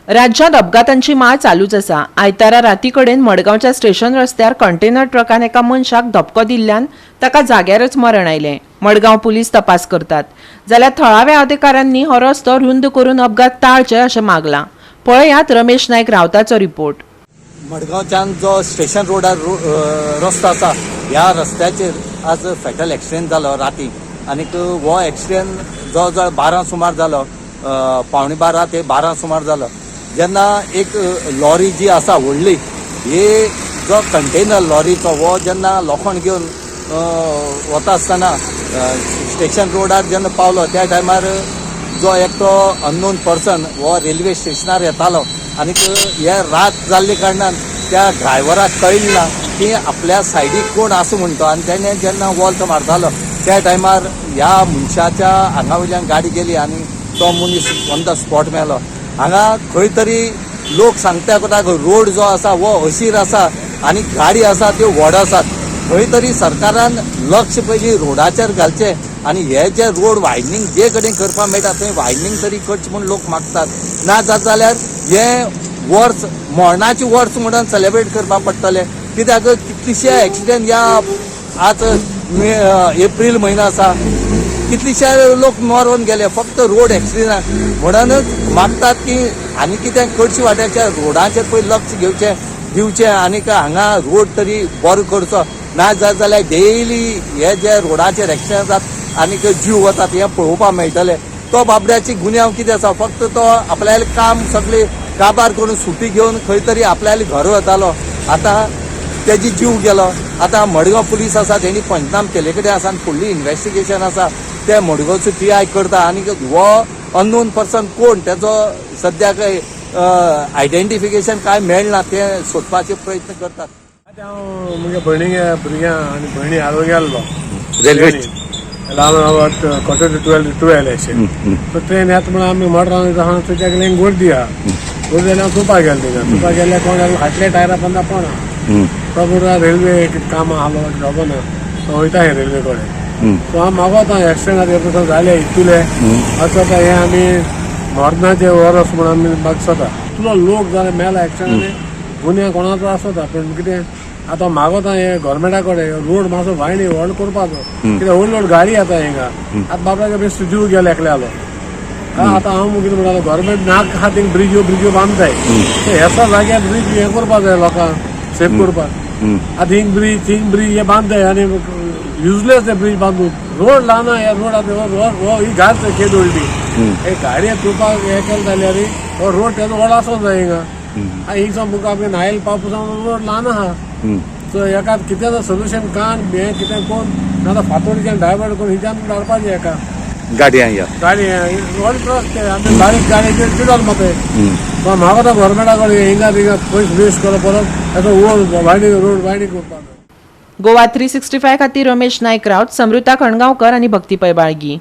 राज्यात अपघातांची माळ चालूच आसा। आयतारा राती कडेन मडगांवच्या स्टेशन रस्त्यार कंटेनर ट्रकान एका मनशाक धपको दिल्ल्यान ताका जाग्यारच मरण आयलें। मडगांव पुलीस तपास करतात, जाल्यार थळाव्या अधिकाऱ्यांनी हो रस्तो रुंद करून अपघात टाळचे अशें मागलां। पळयात रमेश नायक रावताचो रिपोर्ट। मडगांवच्यान जो स्टेशन रोडार रस्तो आसा, ह्या रस्त्याचेर आज फॅटल एक्सिडेंट जालो राती। आनीक हो एक्सिडेंट जवळ 12 सुमार जालो, पावणे 12 ते 12 सुमार जालो। जेन्ना एक लॉरी जी आसा व्हडली, ही जो कंटेनर लॉरीचो हो जेन्ना लोखंड घेवन वता आसतना स्टेशन रोडार जेन्ना पावलो, त्या टायमार जो एकटो अननोन पर्सन हो रेल्वे स्टेशनार येतालो आनीक हे रात जाल्ले कारणान त्या ड्रायव्हराक कळिल्लें ना की आपल्या सायडीक कोण आसा म्हणटा। आनी तेणें जेन्ना वॉल्ट मारतालो त्या टायमार ह्या मनशाच्या हांगा वयल्यान गाडी गेली आनी तो मनीस ऑन द स्पॉट मेलो। हांगा खंय तरी लोक सांगता कोता रोड जो आसा हो अशीर आसा आनी गाडी आसा त्यो व्हड आसात। खंय तरी सरकारान लक्ष पयलीं रोडाचेर घालचें आनी हे जे रोड वायडनींग जे कडेन करपाक मेळटा थंय वायडनींग तरी करचें म्हूण लोक मागतात। ना जाल्यार हे वर्स मरणाची वर्स म्हणून सेलेब्रेट करपाक पडटलें, कित्याक कितलीशे एक्सिडेंट ह्या आज एप्रील म्हयनो आसा, कितलीशे लोक मरून गेले फक्त रोड एक्सिडेंटाक। म्हणूनच मागतात की आनी कितें करचें वाट्याच्या रोडाचेर पळय लक्ष दिवचें आनीक हांगा रोड तरी बरो करचो। ना जाल्यार डेली हे जे रोडाचेर एक्सिडेंट जातात आनीक जीव वतात हें पळोवपाक मेळटलें। तो बाबड्याची गुन्यांव कितें आसा, फक्त तो आपल्यालें काम सगळें काबार करून सुटी घेवन खंय तरी आपल्यालें घर वतालो, आतां तेजी जीव गेलो। आतां मडगांव पुलीस आसा तेणी पंचनाम केले कडेन आसा आनी फुडली इन्व्हेस्टिगेशन आसा ते मडगांवचो TI करता। आनी हो अननोन पर्सन कोण तेजो सद्याक आयडेंटिफिकेशन काय मेळना तें सोदपाचे प्रयत्न करतात। हांव म्हज्या भुरग्यां आनी भयणी हाडूंक गेल्लो रेल्वे क्वार्टर टू 12 अशें। सो ट्रेन येता म्हणून आमी मडगांव आहा थंयच्या गेले गर्दी आहा, गर्दी जाल्यार हांव चुपाक गेलो थिंगा। चुपाक गेल्यार कोण फाटल्या टायरा बंदा पडना, तो बरोबर रेल्वे काम आहालो खबर ना, तो वयता हे रेल्वे कडेन। सो हांव मागोता एक्सिडेंट जाले इतुले असो हे आमी मरणाचे वरस म्हणून आमी मागसता। इतलो लोक जाले मेला एक्सिडेंटान, गुन्हे कोणाचो आसता, पण कितें आतां मागोता हे गव्हर्मेंटा कडेन रोड मातसो वायडी व्हड करपाचो, कित्याक व्हड व्हड गाडी येता हिंगा। आतां बाबड्याक बेश्टो जीव गेलो एकल्यालो। आतां हांव कितें म्हणटालो गव्हर्मेंट नाक आहा थिंग ब्रिज्यो बांदताय, ह्या जाग्यार ब्रिज हे करपाक जाय लोकांक सेफ करपाक। आतां हिंग ब्रिज हे बांदताय आनी युजलेस ते ब्रिज बांदून रोड लाना, हे रोड आतां ही घाट खेद व्हडली, हे गाडये चुपाक हे केलें जाल्यार हो रोड तेजो व्हड आसूंक जाय हिंगा। हिंगसो मुखार आमी नायल पावसा रोड ल्हान आहा। सो हेका कितें सोल्युशन कान हें कितें कोण नाजाल्यार फातोडीच्यान डायवर्ट करून हिच्यान धाडपाचें हेका गाडी व्हड रस्ते आमी बारीक गाडयेचेर चिडोन मातय। सो म्हाका तो गव्हर्मेंटा कडेन हिंगा थिंगा पयस वेस्ट करप परत हेचो रोड वायडी करपाक। गोवा 365 खातीर रमेश नायक रावत, समृता खणगांवकर आनी भक्ती पैबाळगी।